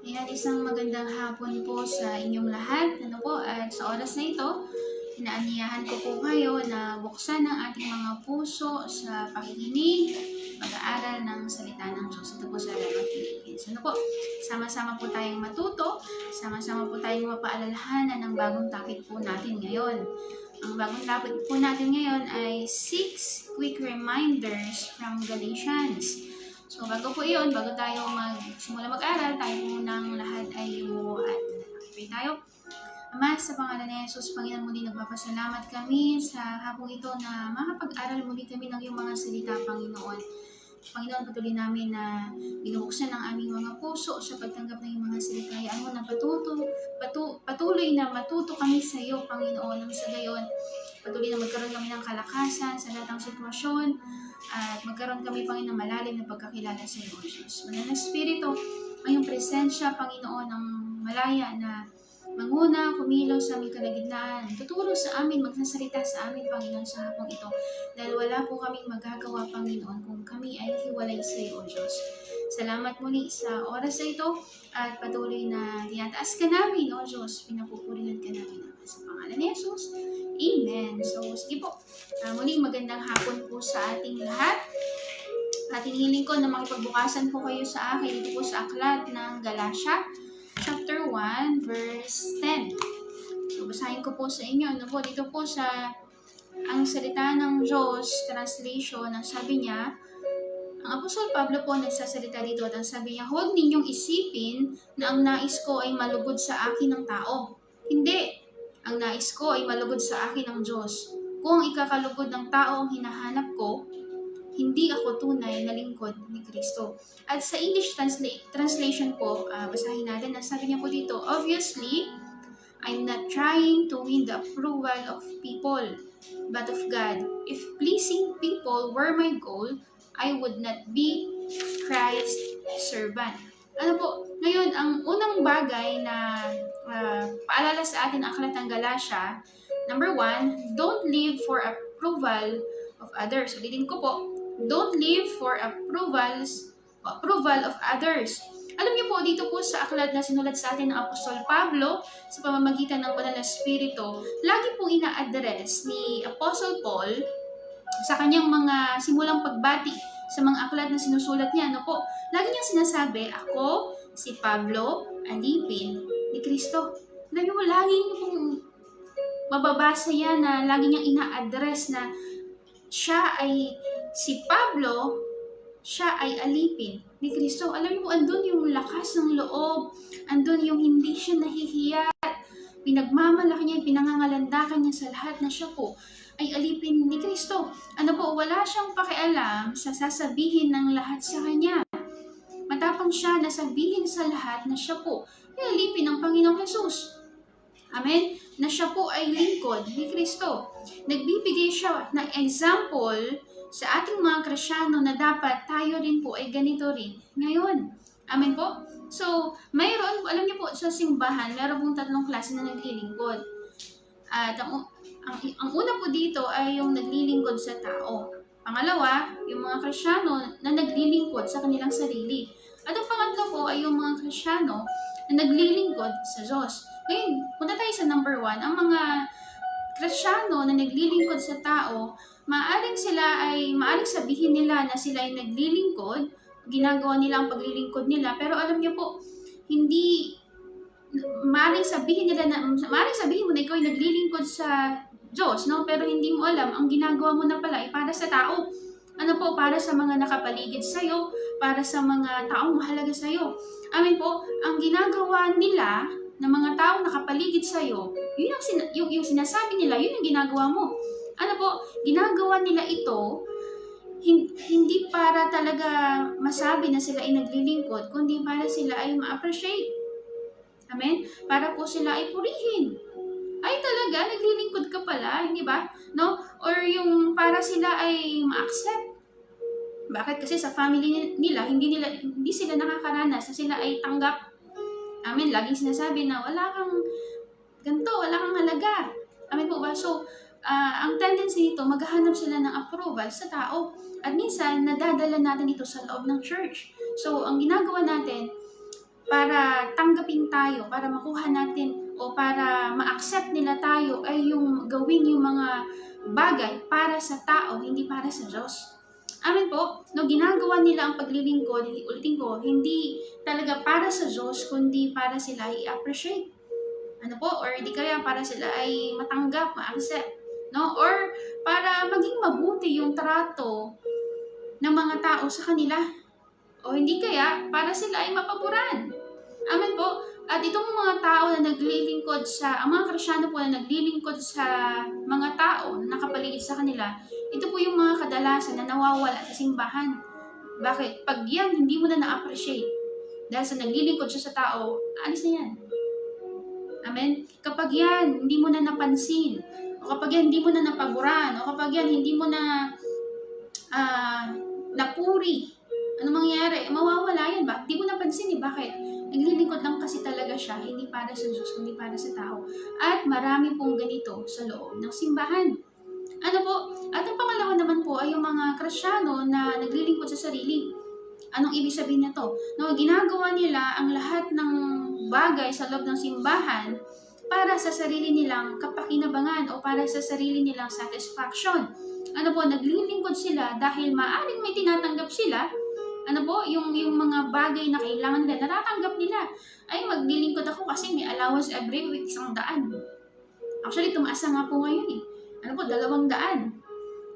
Ayan, isang magandang hapon po sa inyong lahat. At sa oras na ito, inaanyahan ko po kayo na buksan ang ating mga puso sa pakikinig, pag-aaral ng salita ng Diyos. Ito po sa Rema Philippines. Sama-sama po tayong matuto, sama-sama po tayong mapaalalahanan ng bagong topic po natin ngayon. Ang bagong topic po natin ngayon ay 6 quick reminders from Galatians. So, bago tayo magsimula mag-aral, tayo munang lahat ay lumuha at pray tayo. Ama, sa pangalan ni Jesus, Panginoon, muli nagpapasalamat kami sa hapong ito na makapag-aral muli kami ng iyong mga salita, Panginoon. Panginoon, patuloy namin na binubuksan ang aming mga puso sa pagtanggap ng iyong mga salita. Hayaan mo na patuloy na matuto kami sa iyo, Panginoon. Nang sa gayon, patuloy na magkaroon kami ng kalakasan sa lahat ng sitwasyon at magkaroon kami, Panginoon, ng malalim na pagkakilala sa iyo, Jesus. Banal na Espiritu, ang iyong presensya, Panginoon, ang malaya na manguna, kumilos sa aming kalagitnaan, tuturo sa amin, magsasalita sa amin, Panginoon, sa hapong ito. Dahil wala po kaming magagawa, Panginoon, kung kami ay hiwalay sa iyo, O Diyos. Salamat muli sa oras na ito at patuloy na tinataas ka namin, O Diyos. Pinapupurihan ka namin sa pangalan ni Jesus. Amen. So, sige po. Muli, magandang hapon po sa ating lahat. At hinihiling ko na makipagbukasan po kayo sa akin dito po sa aklat ng Galatia, chapter 1, verse 10. So, basahin ko po sa inyo. Dito po sa ang salita ng Diyos, translation, ang sabi niya, ang Apostol Pablo po nagsasalita dito at ang sabi niya, huwag ninyong isipin na ang nais ko ay malugod sa akin ng tao. Hindi. Ang nais ko ay malugod sa akin ng Diyos. Kung ikakalugod ng tao ang hinahanap ko, hindi ako tunay na lingkod ni Kristo. At sa English translation po, basahin natin, ang sabi niya po dito, obviously, I'm not trying to win the approval of people, but of God. If pleasing people were my goal, I would not be Christ's servant. Ngayon, ang unang bagay na paalala sa atin ang aklat ng Galatia, number 1, don't live for approval of others. Ulitin ko po, don't live for approval of others. Alam niyo po, dito po sa aklat na sinulat sa atin ng Apostol Pablo sa pamamagitan ng Banal na Espiritu, lagi pong ina-address ni Apostle Paul sa kanyang mga simulang pagbati sa mga aklat na sinusulat niya. Lagi niyang sinasabi, ako, si Pablo, alipin ni Kristo. Alam niyo po, lagi niyo pong mababasa yan na lagi niyang ina-address na siya ay si Pablo, siya ay alipin ni Kristo. Alam mo, andun yung lakas ng loob, andun yung hindi siya nahihiya, pinagmamalaki niya, pinangangalandakan niya sa lahat na siya po ay alipin ni Kristo. Wala siyang pakialam sa sasabihin ng lahat sa kanya. Matapang siya na sabihin sa lahat na siya po ay alipin ng Panginoong Jesus. Amen? Na siya po ay lingkod ni Kristo. Nagbibigay siya ng example sa ating mga Kristyano na dapat tayo rin po ay ganito rin ngayon. Amen po? So, mayroon, alam niyo po, sa simbahan, mayroon pong 3 klase na naglilingkod. At ang una po dito ay yung naglilingkod sa tao. Pangalawa, yung mga Kristyano na naglilingkod sa kanilang sarili. At ang pangatlo po ay yung mga Kristyano na naglilingkod sa Diyos. Ngayon, punta tayo sa number 1. Ang mga Kristyano na naglilingkod sa tao, maaaring sabihin nila na sila ay naglilingkod, ginagawa nila ang paglilingkod nila, pero alam niyo po, hindi, maaaring sabihin mo na ikaw ay naglilingkod sa Diyos, no? Pero hindi mo alam, ang ginagawa mo na pala ay para sa tao. Para sa mga nakapaligid sa'yo, para sa mga taong mahalaga sa'yo. Amen po, ang ginagawa nila ng mga taong nakapaligid sa'yo, yung sinasabi nila, yun ang ginagawa mo. Ginagawa nila ito, hindi para talaga masabi na sila ay naglilingkod, kundi para sila ay ma-appreciate. Amen? Para po sila ay purihin. Ay talaga, naglilingkod ka pala, hindi ba? No? Or yung para sila ay ma-accept. Bakit? Kasi sa family nila, hindi sila nakakaranas na sila ay tanggap. Amen? Laging sinasabi na wala kang ganito, wala kang halaga. Amen po ba? So, ang tendency nito, maghahanap sila ng approval sa tao. At minsan, nadadala natin ito sa loob ng church. So, ang ginagawa natin, para tanggapin tayo, para makuha natin o para ma-accept nila tayo ay yung gawin yung mga bagay para sa tao, hindi para sa Diyos. Amen po, no, ginagawa nila ang paglilingkod, ulitin ko, hindi talaga para sa Diyos, kundi para sila i-appreciate. Ano po, or di kaya para sila ay matanggap, ma-accept, no? Or para maging mabuti yung trato ng mga tao sa kanila. O hindi kaya para sila ay mapaboran. Amen po. At itong mga tao na naglilingkod ang mga Kristyano po na naglilingkod sa mga tao na nakapaligid sa kanila, ito po yung mga kadalasan na nawawala sa simbahan. Bakit? Pag yan, hindi mo na na-appreciate dahil sa naglilingkod siya sa tao, alis na yan. Amen? Kapag yan, hindi mo na napansin, o kapag yan, hindi mo na napaboran, o kapag yan, hindi mo na napuri, ano mangyayari? Mawawala yan ba? Hindi mo napansin Bakit? Naglilingkod lang kasi talaga siya, hindi para sa Diyos, kundi para sa tao. At marami pong ganito sa loob ng simbahan. Ano po? At ang pangalawa naman po ay yung mga Kristyano na naglilingkod sa sarili. Anong ibig sabihin nito? No, ginagawa nila ang lahat ng bagay sa loob ng simbahan para sa sarili nilang kapakinabangan o para sa sarili nilang satisfaction. Ano po, naglilingkod sila dahil maaring may tinatanggap sila. Ano po, yung mga bagay na kailangan nila, natatanggap nila. Ay, maglilingkod ako kasi may allowance every week, 100. Actually, tumaas na nga po ngayon Ano po, 200.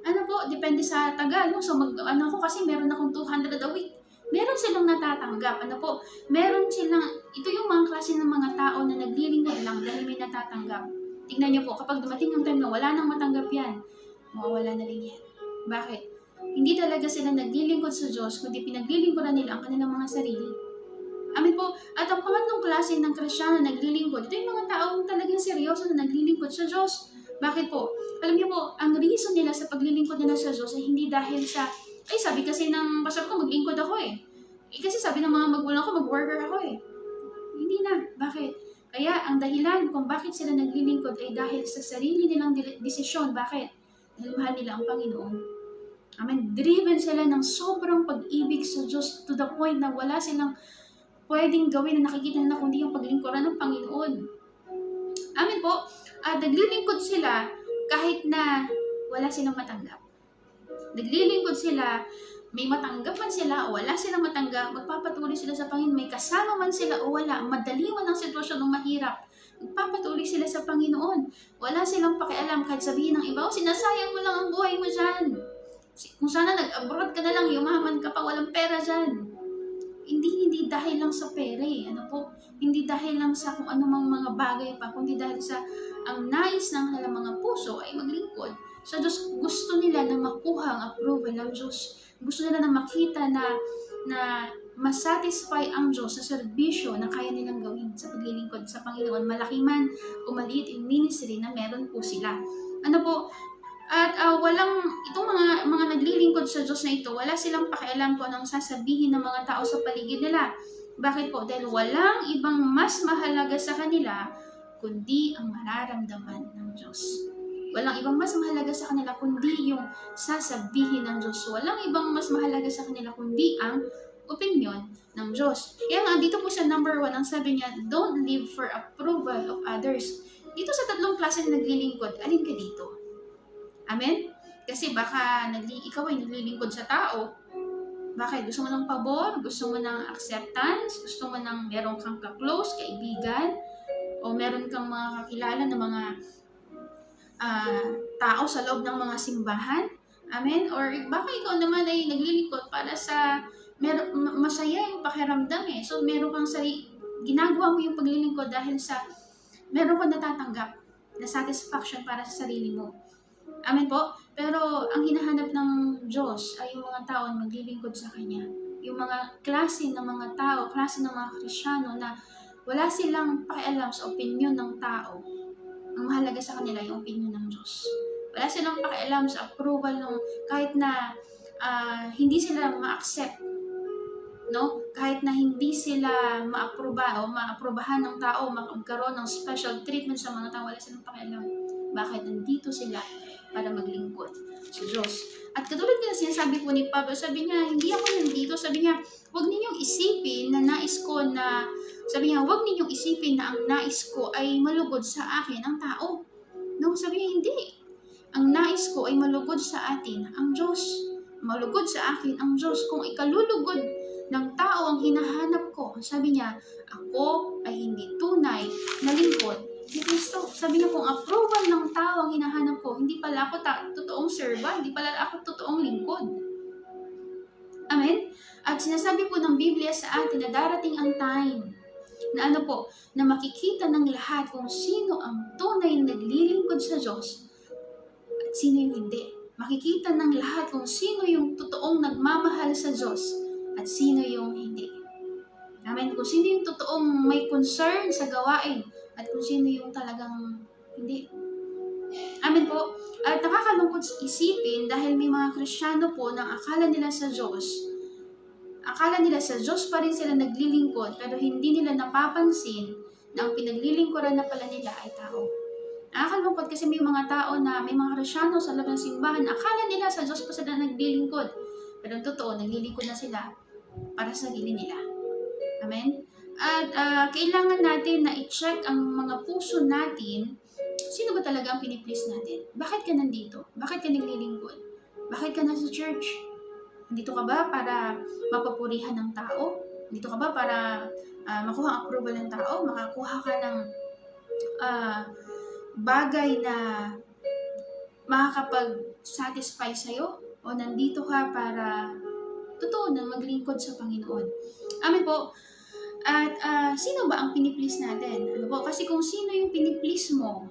Ano po, depende sa tagal. No? So, ako kasi meron akong 200 a week. Meron silang natatanggap. Ano po, meron silang, ito yung mga klase ng mga tao na naglilingkod lang dahil may natatanggap. Tingnan nyo po, kapag dumating yung time na wala nang matanggap yan, mawawala na rin yan. Bakit? Hindi talaga sila naglilingkod sa Diyos, kundi pinaglilingkuran nila ang kanilang mga sarili. Amen po. At ang pangatlong klase ng Kristyano na naglilingkod, ito yung mga taong talagang seryoso na naglilingkod sa Diyos. Bakit po? Alam niyo po, ang reason nila sa paglilingkod nila sa Diyos ay hindi dahil sa, ay sabi kasi ng pastor ko, maglingkod ako kasi sabi ng mga magulang ko, mag-worker ako Hindi na. Bakit? Kaya ang dahilan kung bakit sila naglilingkod ay dahil sa sarili nilang desisyon. Bakit? Dahil mahal nila ang Panginoon. Amen. Driven sila ng sobrang pag-ibig sa Diyos to the point na wala silang pwedeng gawin na nakikita na kundi yung paglingkuran ng Panginoon. Amen po. At naglilingkod sila kahit na wala silang matanggap. Naglilingkod sila, may matanggap man sila o wala silang matanggap, magpapatuloy sila sa Panginoon. May kasama man sila o wala, madali man ang sitwasyon ng mahirap, magpapatuloy sila sa Panginoon. Wala silang pakialam kahit sabihin ng iba, sinasayang mo lang ang buhay mo dyan. Kung sana nag-abroad ka na lang, yumaman ka pa, walang pera dyan. Hindi dahil lang sa pera Ano po? Hindi dahil lang sa kung anumang mga bagay pa, kundi dahil sa ang nais ng kanilang mga puso ay maglingkod sa Diyos. Gusto nila na makuha ang approval ng Diyos. Gusto nila na makita na masatisfy ang Diyos sa serbisyo na kaya nilang gawin sa paglilingkod sa Panginoon. Malaki man o maliit yung ministry na meron po sila. Ano po? At itong mga naglilingkod sa Diyos na ito, wala silang pakialam kung anong sasabihin ng mga tao sa paligid nila. Bakit po? Dahil walang ibang mas mahalaga sa kanila kundi ang mararamdaman ng Diyos. Walang ibang mas mahalaga sa kanila kundi yung sasabihin ng Diyos. Walang ibang mas mahalaga sa kanila kundi ang opinion ng Diyos. Kaya nga, dito po sa number 1, ang sabi niya, don't live for approval of others. Dito sa tatlong klase na naglilingkod, alin ka dito? Amen? Kasi baka ikaw ay naglilingkod sa tao. Bakit? Gusto mo ng pabor? Gusto mo ng acceptance? Gusto mo ng meron kang ka-close, kaibigan? O meron kang mga kakilala na mga tao sa loob ng mga simbahan? Amen? Or baka ikaw naman ay naglilingkod para sa masaya yung pakiramdam So meron kang ginagawa mo yung paglilingkod dahil sa meron kang natatanggap na satisfaction para sa sarili mo. Amen po? Pero ang hinahanap ng Diyos ay yung mga tao na maglilingkod sa Kanya. Yung mga klase ng mga tao, klase ng mga Kristyano na wala silang pakialam sa opinion ng tao. Ang mahalaga sa kanila yung opinion ng Diyos. Wala silang pakialam sa approval ng kahit na hindi sila ma-accept. No? Kahit na hindi sila maaprobahan ng tao, magkaroon ng special treatment sa mga tao, wala silang pakialam. Bakit? Nandito sila para maglingkod sa Diyos. At katulad nga sinasabi po ni Pablo, sabi niya, hindi ako nandito. Sabi niya, huwag ninyong isipin na nais ko na, sabi niya, huwag ninyong isipin na ang nais ko ay malugod sa akin ang tao. No, sabi niya, hindi. Ang nais ko ay malugod sa atin ang Diyos. Malugod sa akin ang Diyos. Kung ikalulugod ng tao ang hinahanap ko, sabi niya, ako ay hindi tunay na lingkod ni Kristo. Sabi niya, kung approval ng tao ang hinahanap ko, hindi pala ako totoong servant, hindi pala ako totoong lingkod. Amen? At sinasabi po ng Biblia sa atin na darating ang time na na makikita ng lahat kung sino ang tunay na naglilingkod sa Diyos at sino yung hindi. Makikita ng lahat kung sino yung totoong nagmamahal sa Diyos at sino yung hindi. Amen? Kung sino yung totoong may concern sa gawain at kung sino yung talagang hindi. Amen po. At nakakalungkot isipin dahil may mga Kristiyano po na akala nila sa Diyos pa rin sila naglilingkod pero hindi nila napapansin na ang pinaglilingkuran na pala nila ay tao. Nakakalungkot kasi may mga tao na may mga Kristiyano sa loob ng simbahan, akala nila sa Diyos pa sila naglilingkod. Pero ang totoo, naglilingkod na sila para sa sarili nila. Amen? At kailangan natin na i-check ang mga puso natin. Sino ba talaga ang piniplease natin? Bakit ka nandito? Bakit ka naglilingkod? Bakit ka nasa church? Dito ka ba para mapapurihan ng tao? Dito ka ba para makuha ang approval ng tao? Makakuha ka ng bagay na makakapag-satisfy sa'yo? O nandito ka para totoo na maglingkod sa Panginoon? Amen po. At sino ba ang piniplease natin? Ano po? Kasi kung sino yung piniplease mo,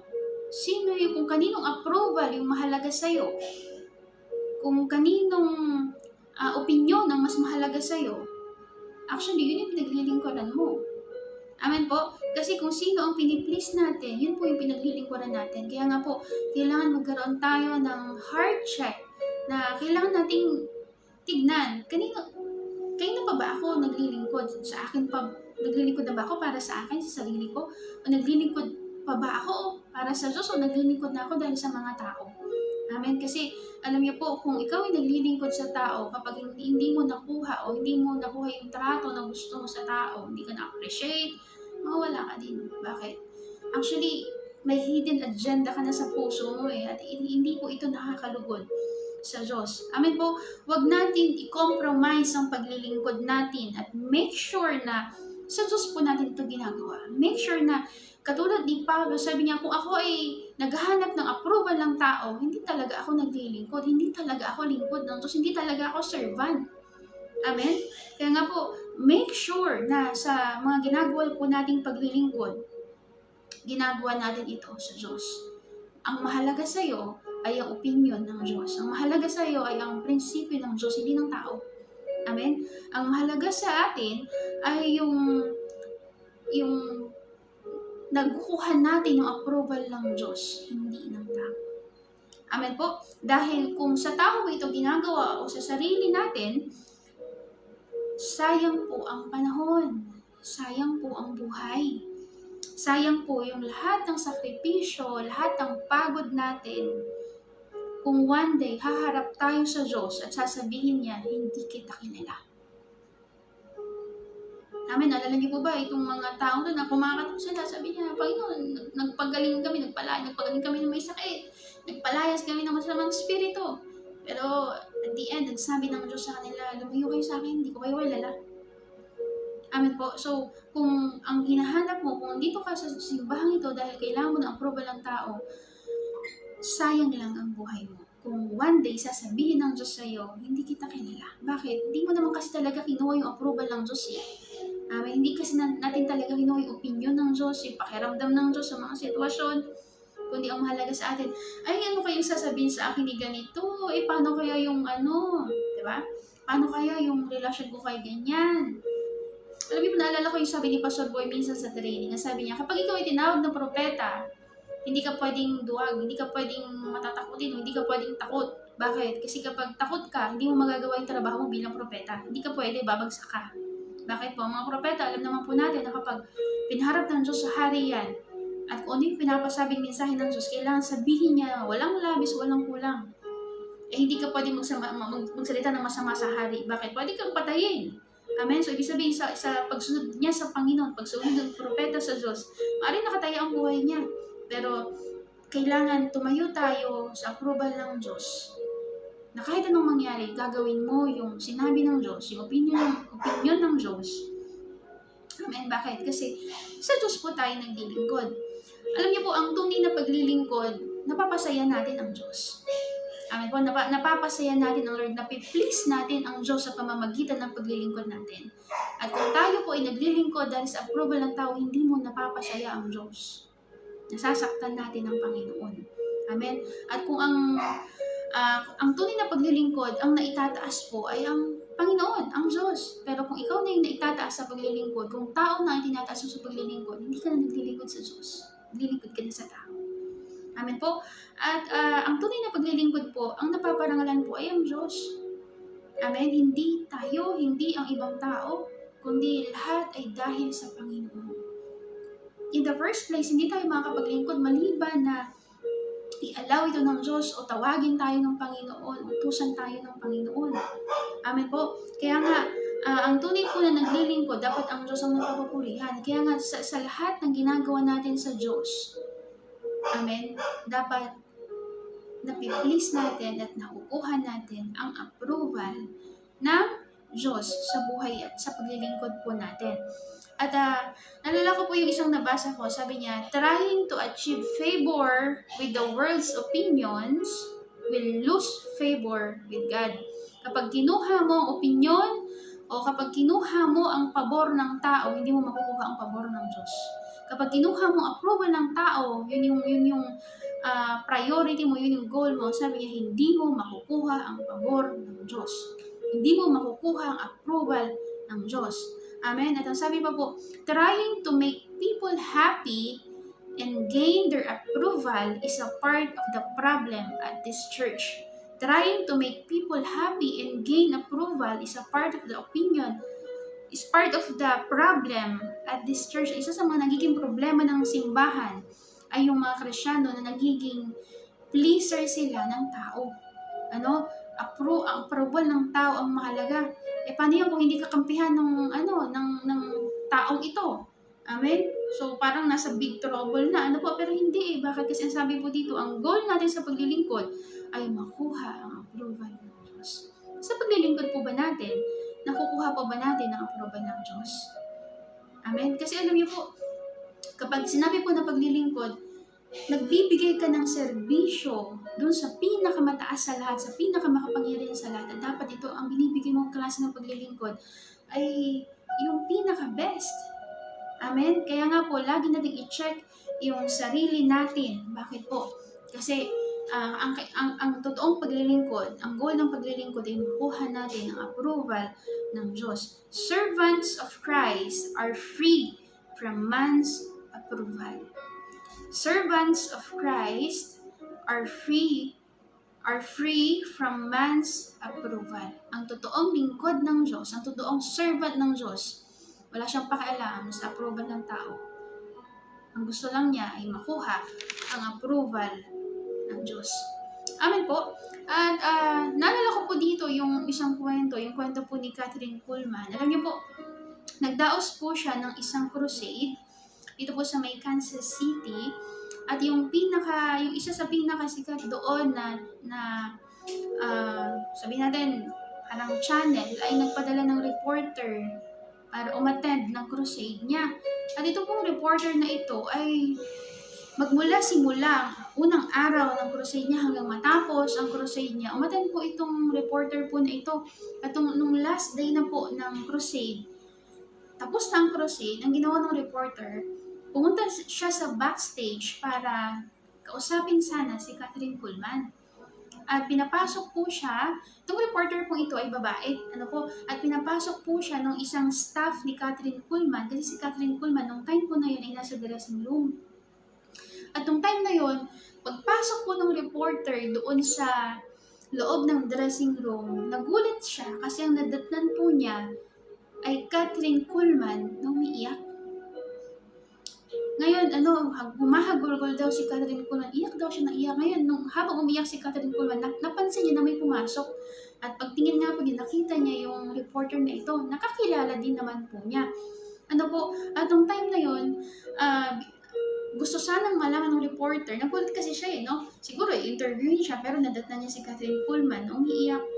kung kaninong approval yung mahalaga sa'yo, kung kaninong opinion ang mas mahalaga sa'yo, actually, yun yung pinaglilingkuran mo. Amen po? Kasi kung sino ang piniplease natin, yun po yung pinaglilingkuran natin. Kaya nga po, kailangan magkaroon tayo ng heart check na kailangan nating tignan. Kanino pa ba ako naglilingkod? Sa akin pa, naglilingkod na ba ako para sa akin, sa sarili ko? O naglilingkod pa ba ako para sa Diyos? O naglilingkod na ako dahil sa mga tao? Amen? Kasi alam niyo po, kung ikaw ay naglilingkod sa tao, kapag hindi mo nakuha o hindi mo nakuha yung trato na gusto mo sa tao, hindi ka na-appreciate, mawala ka din. Bakit? Actually, may hidden agenda ka na sa puso mo at hindi po ito nakakalugod sa Diyos. Amen po, wag natin i-compromise ang paglilingkod natin at make sure na sa Diyos po natin ito ginagawa. Make sure na, katulad ni Pablo, sabi niya, kung ako ay naghahanap ng approval ng tao, hindi talaga ako naglilingkod, hindi talaga ako lingkod ng Diyos, hindi talaga ako servant. Amen? Kaya nga po, make sure na sa mga ginagawa po nating paglilingkod, ginagawa natin ito sa Diyos. Ang mahalaga sa iyo ay ang opinion ng Diyos. Ang mahalaga sa iyo ay ang prinsipyo ng Diyos, hindi ng tao. Amen? Ang mahalaga sa atin ay yung nagkukuha natin yung approval ng Diyos, hindi ng tao. Amen po? Dahil kung sa tao ito ginagawa o sa sarili natin, sayang po ang panahon, sayang po ang buhay, sayang po yung lahat ng sakripisyo, lahat ng pagod natin. Kung one day haharap tayo sa Diyos at sasabihin niya, hindi kita kilala. Amen, alala niyo po ba itong mga tao na kumakatok sila, sabi niya, Panginoon, nagpagaling kami ng may sakit, nagpalayas kami ng masamang spirito. Pero at the end, nagsabi ng Diyos sa kanila, lumayo kayo sa akin, hindi ko kayo kilala. Amen po. So, kung ang hinahanap mo, kung dito ka sa simbahang ito dahil kailangan mo ng approval ng tao, sayang lang ang buhay mo. Kung one day sasabihin ng Diyos sa iyo, hindi kita kilala. Bakit? Hindi mo naman kasi talaga kinuha yung approval ng Diyos eh. Hindi kasi natin talaga kinuha yung opinion ng Diyos, yung pakiramdam ng Diyos sa mga sitwasyon. Kundi ang mahalaga sa atin, ay ano kayong sasabihin sa akin ni ganito? Paano kaya yung diba? Paano kaya yung relasyon ko kay ganyan? Alam niyo, naalala ko yung sabi ni Pastor Boy minsan sa training. Sabi niya, kapag ikaw ay tinawag ng propeta, hindi ka pwedeng duwag, hindi ka pwedeng matatakutin, hindi ka pwedeng takot. Bakit? Kasi kapag takot ka, hindi mo magagawa yung trabaho mo bilang propeta. Hindi ka pwede, babagsak ka. Bakit po? Mga propeta, alam naman po natin na kapag pinharap ng Diyos sa harian, at kung ano yung pinapasabing mensahe ng Diyos, kailangan sabihin niya, walang labis, walang kulang. Hindi ka pwede magsalita ng masama sa hari. Bakit? Pwede kang patayin. Amen? So, ibig sabihin, sa pagsunod niya sa Panginoon, pagsunod ng propeta sa Diyos, maaaring nakataya ang buhay niya. Pero, kailangan tumayo tayo sa approval ng Diyos. Na kahit anong mangyari, gagawin mo yung sinabi ng Diyos, yung opinion ng Diyos. Amen? Bakit? Kasi sa Diyos po tayo naglilingkod. Alam niyo po, ang tunay na paglilingkod, napapasaya natin ang Diyos. Amen po, napapasaya natin ang Lord, napiplease natin ang Diyos sa pamamagitan ng paglilingkod natin. At kung tayo po ay naglilingkod dahil sa approval ng tao, hindi mo napapasaya ang Diyos. Nasasaktan natin ang Panginoon. Amen? At kung ang tunay na paglilingkod, ang naitataas po ay ang Panginoon, ang Diyos. Pero kung ikaw na yung naitataas sa paglilingkod, kung tao na ang tinataas mo sa paglilingkod, hindi ka na naglilingkod sa Diyos. Naglilingkod ka na sa tao. Amen po? At ang tunay na paglilingkod po, ang napaparangalan po ay ang Diyos. Amen? Hindi tayo, hindi ang ibang tao, kundi lahat ay dahil sa Panginoon. In the first place, hindi tayo makakapaglingkod maliban na i-allow ito ng Diyos o tawagin tayo ng Panginoon, utusan tayo ng Panginoon. Amen po? Kaya nga, ang tunay po na naglilingkod, dapat ang Diyos ang napapupurihan. Kaya nga, sa lahat ng ginagawa natin sa Diyos, amen, dapat napiplease natin at nakukuha natin ang approval ng Diyos sa buhay at sa paglilingkod po natin. At nalala ko po yung isang nabasa ko, sabi niya, trying to achieve favor with the world's opinions will lose favor with God. Kapag kinuha mo ang opinion o kapag kinuha mo ang pabor ng tao, hindi mo makukuha ang pabor ng Diyos. Kapag kinuha mo ang approval ng tao, yun yung priority mo, yun yung goal mo, sabi niya, hindi mo makukuha ang pabor ng Diyos. Hindi mo makukuha ang approval ng Diyos. Amen? At ang sabi pa po, trying to make people happy and gain their approval is a part of the problem at this church. Trying to make people happy and gain approval is a part of the opinion, is part of the problem at this church. Isa sa mga nagiging problema ng simbahan ay yung mga Kristyano na nagiging pleaser sila ng tao. Approval ng tao ang mahalaga. Paano yan kung hindi kakampihan ng taong ito? Amen? So, parang nasa big trouble na. Pero hindi. Bakit? Kasi ang sabi po dito, ang goal natin sa paglilingkod ay makuha ang approval ng Diyos. Sa paglilingkod po ba natin, nakukuha po ba natin ang approval ng Diyos? Amen? Kasi alam niyo po, kapag sinabi po na paglilingkod, nagbibigay ka ng serbisyo doon sa pinakamataas sa lahat, sa pinakamakapangyarihan sa lahat. At dapat ito, ang binibigay mong klase ng paglilingkod ay yung pinaka-best. Amen? Kaya nga po, lagi natin i-check yung sarili natin. Bakit po? Kasi ang totoong paglilingkod, ang goal ng paglilingkod ay makuha natin ang approval ng Diyos. Servants of Christ are free from man's approval. Servants of Christ are free from man's approval. Ang totoong lingkod ng Diyos, ang totoong servant ng Diyos, wala siyang pakialam sa approval ng tao. Ang gusto lang niya ay makuha ang approval ng Diyos. Amen po. At naalala ko po dito yung isang kwento, yung kwento po ni Kathryn Kuhlman. Alam niyo po, nagdaos po siya ng isang crusade dito po sa may Kansas City. At yung isa sa pinakasikat doon na sabihin natin, parang channel, ay nagpadala ng reporter para umattend ng crusade niya. At ito pong reporter na ito ay magmula simula, unang araw ng crusade niya hanggang matapos ang crusade niya, umattend po itong reporter po na ito. At nung last day na po ng crusade, tapos na ang crusade, ang ginawa ng reporter, pumunta siya sa backstage para kausapin sana si Kathryn Kuhlman. At pinapasok po siya, itong reporter po ito ay babae, at pinapasok po siya ng isang staff ni Kathryn Kuhlman, kasi si Kathryn Kuhlman, nung time po na yun ay nasa dressing room. At nung time na yun, pagpasok po ng reporter doon sa loob ng dressing room, nagulat siya kasi ang nadatnan po niya ay Kathryn Kuhlman na umiiyak. Ngayon, humahagulgol daw si Catherine Kuhlman. Iyak daw siya ng iyak. Ngayon, habang umiyak si Catherine Kuhlman, napansin niya na may pumasok. At pagtingin nga po niya, nakita niya yung reporter na ito. Nakakilala din naman po niya. At nung time na yun, gusto sanang malaman ng reporter. Nagulat kasi siya no? Siguro, interviewin siya, pero nadatnan niya si Catherine Kuhlman. Umiiyak.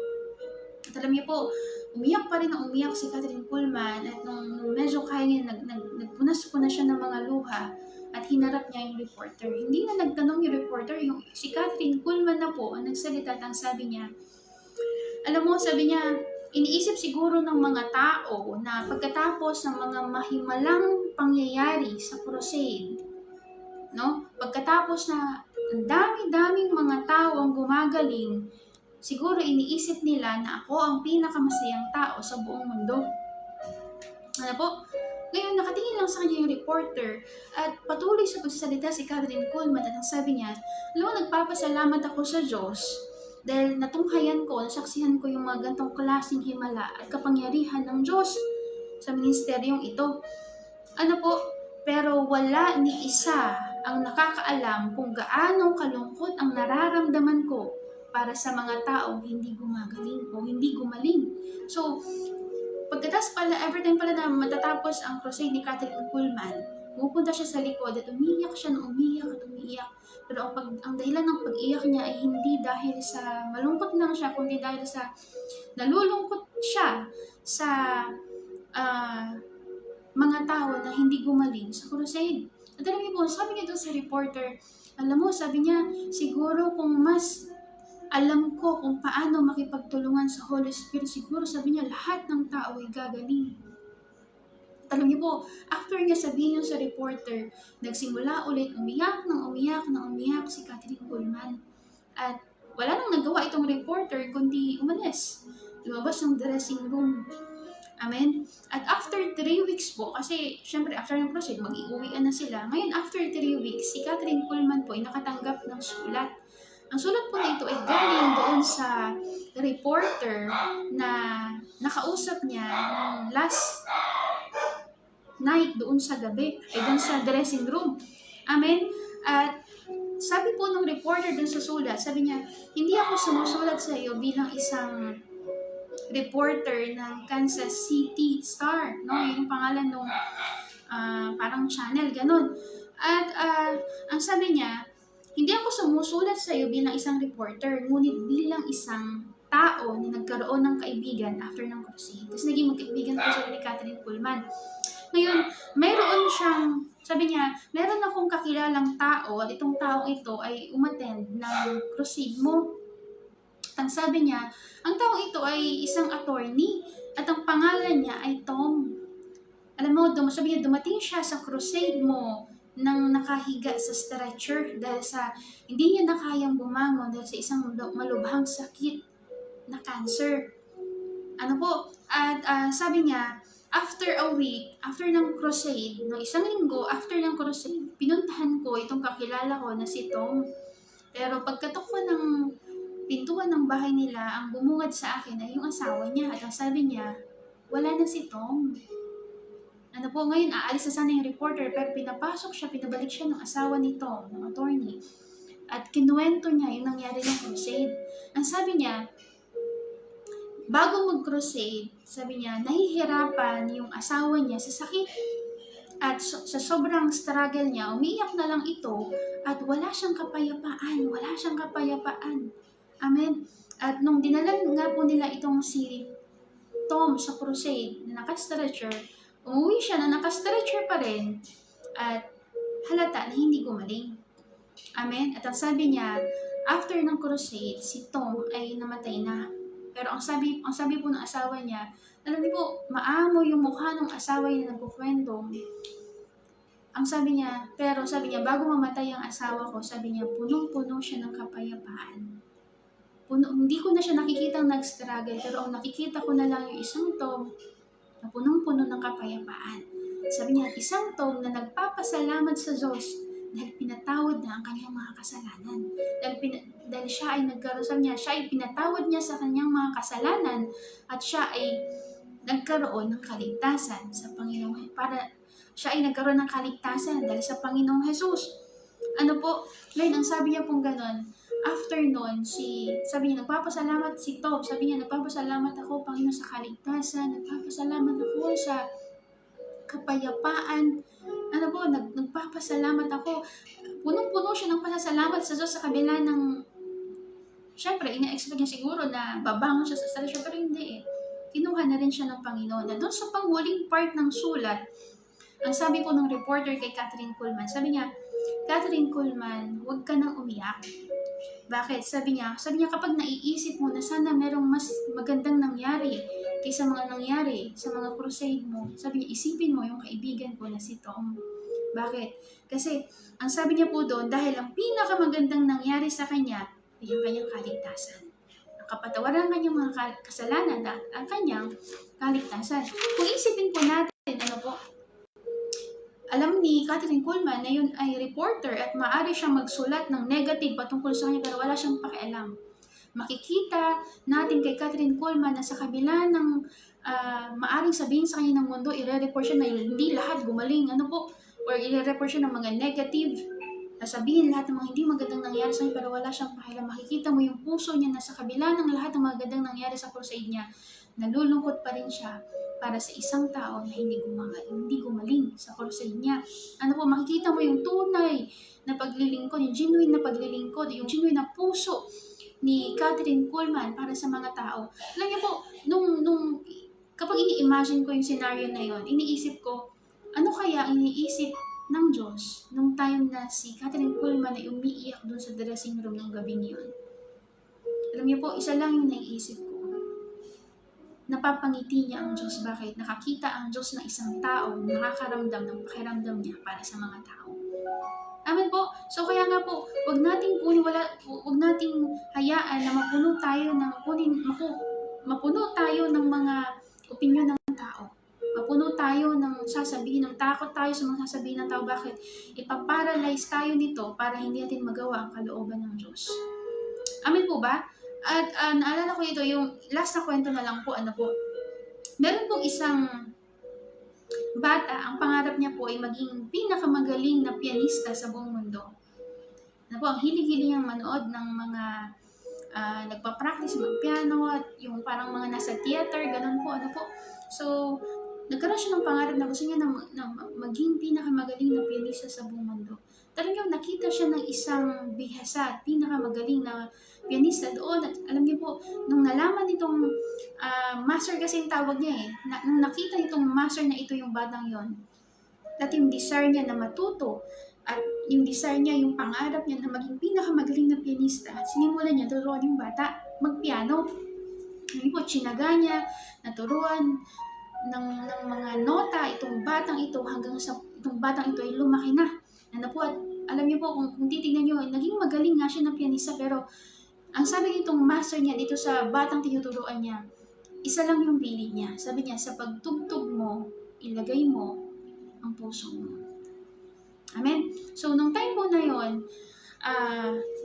At alam niyo po, umiyak pa rin ang umiyak si Catherine Kuhlman. At nung medyo kaya niya, nagpunas-punas siya ng mga luha. At hinarap niya yung reporter. Hindi na nagtanong yung reporter, si Catherine Kuhlman na po ang nagsalita at ang sabi niya, alam mo, sabi niya, iniisip siguro ng mga tao na pagkatapos ng mga mahimalang pangyayari sa crusade, no? Pagkatapos na ang dami-daming mga tao ang gumagaling, siguro iniisip nila na ako ang pinakamasayang tao sa buong mundo. Ngayon, nakatingin lang sa kanya yung reporter at patuloy sa pagsasalita si Catherine Kuhlman at ang sabi niya, alam mo, nagpapasalamat ako sa Diyos dahil natunghayan ko, nasaksihan ko yung mga gantong klaseng himala at kapangyarihan ng Diyos sa ministeryong ito. Pero wala ni isa ang nakakaalam kung gaano kalungkot ang nararamdaman ko para sa mga taong hindi gumagaling o hindi gumaling. So, every time pala na matatapos ang crusade ni Catherine Kuhlman, pupunta siya sa likod at umiiyak siya ng umiiyak at umiiyak. Pero ang dahilan ng pag-iyak niya ay hindi dahil sa malungkot lang siya, kundi dahil sa nalulungkot siya sa mga tao na hindi gumaling sa crusade. At alam niyo po, sabi niya doon sa reporter, alam mo, sabi niya, siguro kung mas alam ko kung paano makipagtulungan sa Holy Spirit, siguro sabi niya, lahat ng tao ay gagaling. Alam niyo po, after niya sabihin yun sa reporter, nagsimula ulit umiyak si Catherine Kuhlman. At wala nang nagawa itong reporter kundi umalis. Lumabas ng dressing room. Amen? At after 3 weeks po, kasi syempre after ng crusade, mag-iuwian na sila. Ngayon, after 3 weeks, si Catherine Kuhlman po ay nakatanggap ng sulat. Ang sulat po na ito ay galing doon sa reporter na nakausap niya ng last night doon sa gabi, ay doon sa dressing room. Amen? At sabi po ng reporter doon sa sulat, sabi niya, hindi ako sumusulat sa iyo bilang isang reporter ng Kansas City Star. No? Yung pangalan nung parang channel, ganun. At ang sabi niya, hindi ako sumusulat sa iyo bilang isang reporter, ngunit bilang isang tao na nagkaroon ng kaibigan after ng crusade. Tapos naging magkaibigan po siya ni Catherine Kuhlman. Ngayon, mayroon siyang, sabi niya, meron akong kakilalang tao at itong taong ito ay umattend ng crusade mo. At sabi niya, ang taong ito ay isang attorney at ang pangalan niya ay Tom. Alam mo, sabi niya, dumating siya sa crusade mo nang nakahiga sa stretcher dahil sa hindi niya na kayang bumangon dahil sa isang malubhang sakit na cancer. Sabi niya, after a week, after ng crusade, no, isang linggo after ng crusade, pinuntahan ko itong kakilala ko na si Tom. Pero pagkatok ko ng pintuan ng bahay nila, ang bumungad sa akin ay yung asawa niya. At ang sabi niya, wala na si Tom. Ngayon, aalis na sana yung reporter, pero pinabalik siya ng asawa ni Tom, ng attorney. At kinuwento niya yung nangyari ng crusade. Ang sabi niya, bago mag-crusade, sabi niya, nahihirapan yung asawa niya sa sakit. At sa sobrang struggle niya, umiiyak na lang ito at wala siyang kapayapaan. Amen. At nung dinala nga po nila itong si Tom sa crusade na naka-stretcher, umuwi siya na naka-stretcher pa rin at halata na hindi gumaling. Amen. At ang sabi niya, after ng crusade, si Tom ay namatay na. Pero ang sabi po ng asawa niya, alam niyo po, maamo yung mukha ng asawa niya na nagkukwento. Sabi niya, bago mamatay ang asawa ko, sabi niya, punong-puno siya ng kapayapaan. Hindi ko na siya nakikitang nag-struggle, pero ang nakikita ko na lang yung isang Tom na punong-puno ng kapayapaan. Sabi niya, isang Tom na nagpapasalamat sa Diyos dahil pinatawad na ang kanyang mga kasalanan. Dahil siya ay pinatawad niya sa kanyang mga kasalanan at siya ay nagkaroon ng kaligtasan sa Panginoon. siya ay nagkaroon ng kaligtasan dahil sa Panginoong Jesus. Ano po, ngayon ang sabi niya pong ganon, after nun, sabi niya, nagpapasalamat si Tob, sabi niya, nagpapasalamat ako, Panginoon, sa kaligtasan, nagpapasalamat ako sa kapayapaan, ano po, nagpapasalamat ako, punong-puno siya ng pasasalamat sa Diyos sa kabila ng, syempre, ina-expect niya siguro na babangon siya sa sarili, pero hindi eh. Kinuha na rin siya ng Panginoon. Na doon sa panghuling part ng sulat, ang sabi po ng reporter kay Catherine Kuhlman, sabi niya, Catherine Kuhlman, huwag ka nang umiyak. Bakit? Sabi niya kapag naiisip mo na sana merong mas magandang nangyari kaysa mga nangyari sa mga crusade mo, sabi niya, isipin mo yung kaibigan ko na si Tom. Bakit? Kasi, ang sabi niya po doon, dahil ang pinakamagandang nangyari sa kanya ay ang kanyang kaligtasan. Kapatawaran ang kanyang mga kasalanan at ang kanyang kaligtasan. Kung isipin po natin, ano po, alam ni Catherine Kuhlman na yun ay reporter at maaari siyang magsulat ng negative patungkol sa kanya pero wala siyang pakialam. Makikita natin kay Catherine Kuhlman na sa kabila ng maaring sabihin sa kanya ng mundo, i-report siya na hindi lahat gumaling, ano po, or i-report siya ng mga negative, sasabihin lahat ng mga hindi magandang nangyari sa kanya pero wala siyang pakialam. Makikita mo yung puso niya na sa kabila ng lahat ng magandang nangyari sa crusade niya, nalulungkot pa rin siya para sa isang tao na hindi gumaling sa crusade niya. Ano po, makikita mo yung tunay na paglilingkod, yung genuine na paglilingkod, yung genuine na puso ni Catherine Kuhlman para sa mga tao. Alam niyo po, kapag ini-imagine ko yung scenario na yon, iniisip ko, ano kaya iniisip ng Diyos nung time na si Catherine Kuhlman ay umiiyak dun sa dressing room ng gabing yun. Alam niyo po, isa lang yung naiisip ko. Napapangiti niya ang Diyos. Bakit? Nakakita ang Diyos na isang tao nakakaramdam ng pakiramdam niya para sa mga tao. Amen po. So kaya nga po, wag nating hayaan na mapuno tayo ng mga opinyon ng tao. Mapuno tayo ng sasabihin, ng takot tayo sa mga sasabihin ng tao. Bakit? Ipaparalyze tayo nito para hindi natin magawa ang kalooban ng Diyos. Amen po ba? At naalala ko ito, yung last na kwento na lang po, ano po. Meron pong isang bata, ang pangarap niya po ay maging pinakamagaling na pianista sa buong mundo. Ano po, ang hilig-hilig niyang manood ng mga nagpa-practice mag-piano at yung parang mga nasa theater, ganun po, ano po. So, nagkaroon siya ng pangarap na gusto niya na maging pinakamagaling na pianista sa buong mundo. Talagang nakita siya ng isang bihasa at pinakamagaling na pianista doon. At alam niyo po, nung nalaman nitong master kasi yung tawag niya eh, nung nakita nitong master na ito yung batang yon, at yung desire niya na matuto, at yung desire niya, yung pangarap niya na maging pinakamagaling na pianista, sinimulan niya turuan yung bata magpiano. Hindi po, tsinaga niya, naturuan ng mga nota itong batang ito hanggang sa itong batang ito ay lumaki na. Ano po, at alam niyo po, kung titignan niyo, naging magaling nga siya na pianista, pero ang sabi nitong master niya dito sa batang tinuturuan niya, isa lang yung pili niya. Sabi niya, sa pagtugtog mo, ilagay mo ang puso mo. Amen? So, nung time po na yon,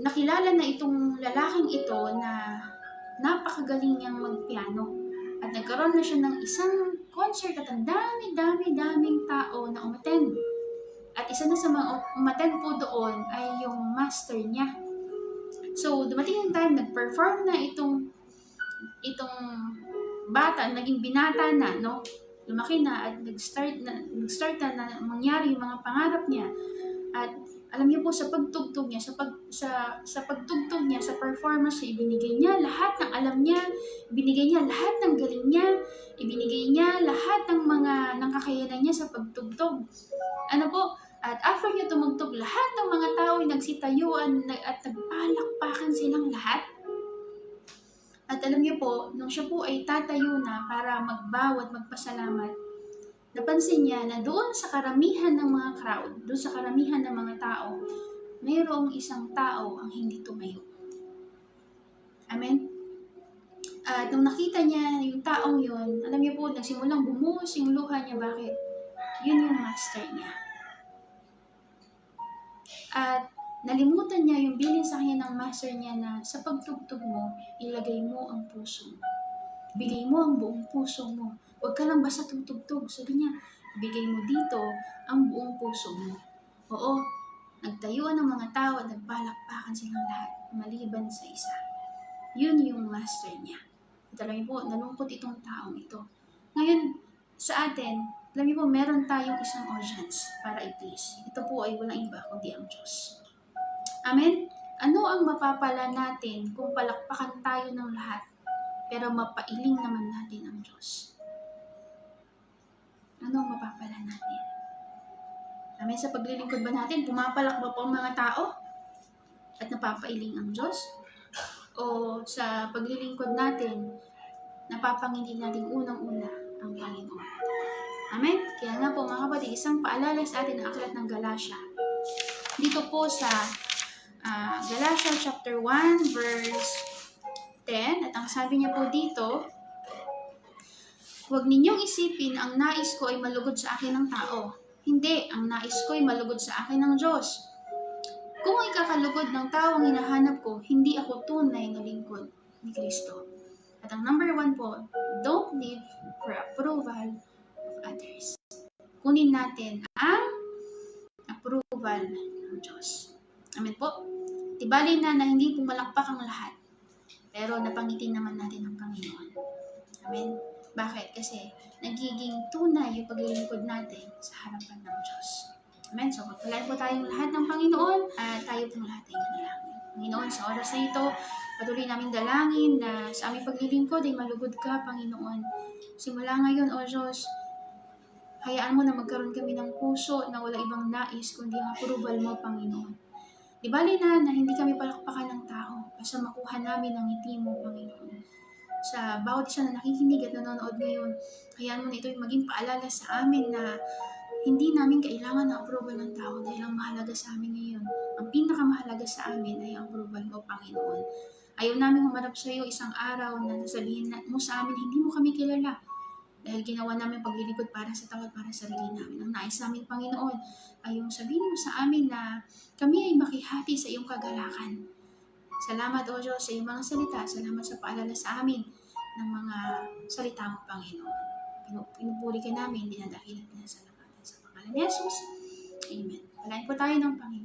nakilala na itong lalaking ito na napakagaling niyang magpiano. At nagkaroon na siya ng isang concert at ang dami-daming tao na umattend. At isa na sa mga umattend po doon ay yung master niya. So, dumating yung time, nag-perform na itong bata, naging binata na, no? Lumaki na at nag-start na mangyari yung mga pangarap niya. At alam niyo po, sa pagtugtog niya, sa pagtugtog niya, sa performance niya, ibinigay niya lahat ng alam niya, ibinigay niya lahat ng galing niya, ibinigay niya lahat ng kakayanan niya sa pagtugtog. Ano po? At after niya tumugtog, lahat ng mga tao ay nagsitayuan at nagpalakpakan silang lahat. At alam niyo po, nung siya po ay tatayo na para magbow at magpasalamat, napansin niya na doon sa karamihan ng mga crowd, doon sa karamihan ng mga tao, mayroong isang tao ang hindi tumayo. Amen? At nung nakita niya yung taong yun, alam niyo po, nagsimulang bumuhos yung luha niya. Bakit? Yun yung master niya. At nalimutan niya yung bilin sa kanya ng master niya na sa pagtugtog mo, ilagay mo ang puso mo. Bigay mo ang buong puso mo. Huwag ka lang basta tutugtog. Sabi niya, Ibigay mo dito ang buong puso mo. Oo, nagtayuan ng mga tao at nagpalakpakan silang lahat, maliban sa isa. Yun yung master niya. At alam niyo po, nalungkot itong taong ito. Ngayon, sa atin, alam niyo po, meron tayong isang audience para i-please. Ito po ay walang iba kundi ang Diyos. Amen? Ano ang mapapala natin kung palakpakan tayo ng lahat, pero mapailing naman natin ang Diyos? Ano ang mapapala natin? Amen? Sa paglilingkod ba natin, pumapalak ba po ang mga tao at napapailing ang Diyos? O sa paglilingkod natin, napapangiti natin unang-una ang Panginoon? Amen? Kaya nga po mga kapatid, isang paalala sa atin ang aklat ng Galatia. Dito po sa Galatia chapter 1 verse 10, at ang sabi niya po dito, huwag ninyong isipin ang nais ko ay malugod sa akin ng tao. Hindi, ang nais ko ay malugod sa akin ng Diyos. Kung ikakalugod ng tao ang hinahanap ko, hindi ako tunay na lingkod ni Kristo. At ang number 1 po, don't live for approval of others. Kunin natin ang approval ng Diyos. Amen po? Tibali na hindi pumalakpak ang lahat, pero napangitin naman natin ang Panginoon. Amen? Bakit? Kasi nagiging tunay yung paglilingkod natin sa harapan ng Diyos. Amen? So, pagpalain po tayong lahat ng Panginoon at tayo pong lahat ay manalangin. Panginoon, sa oras na ito, patuloy namin dalangin na sa aming paglilingkod ay malugod ka, Panginoon. Simula ngayon, O Diyos, hayaan mo na magkaroon kami ng puso na wala ibang nais kundi ang approval mo, Panginoon. Di bali na hindi kami palakpakan ng tao basta makuha namin ang ngiti mo, Panginoon. Sa bawat isa na nakikinig at nanonood ngayon, hayaan mo na ito maging paalala sa amin na hindi namin kailangan ng approval ng tao dahil ang mahalaga sa amin ngayon, ang pinakamahalaga sa amin ay ang approval mo, Panginoon. Ayaw namin humarap sa iyo isang araw na nasabihin mo sa amin, hindi mo kami kilala. Dahil ginawa namin paglilingkod para sa tao at para sa sarili namin. Ang nais namin, Panginoon, ay yung sabihin mo sa amin na kami ay makihati sa iyong kagalakan. Salamat, O Diyos, sa iyong mga salita. Salamat sa paalala sa amin ng mga salita mo, Panginoon. Pinupuri ka namin, dinadakil at pinasalamatan sa pangalan ni Jesus. Amen. Palain po tayo ng Panginoon.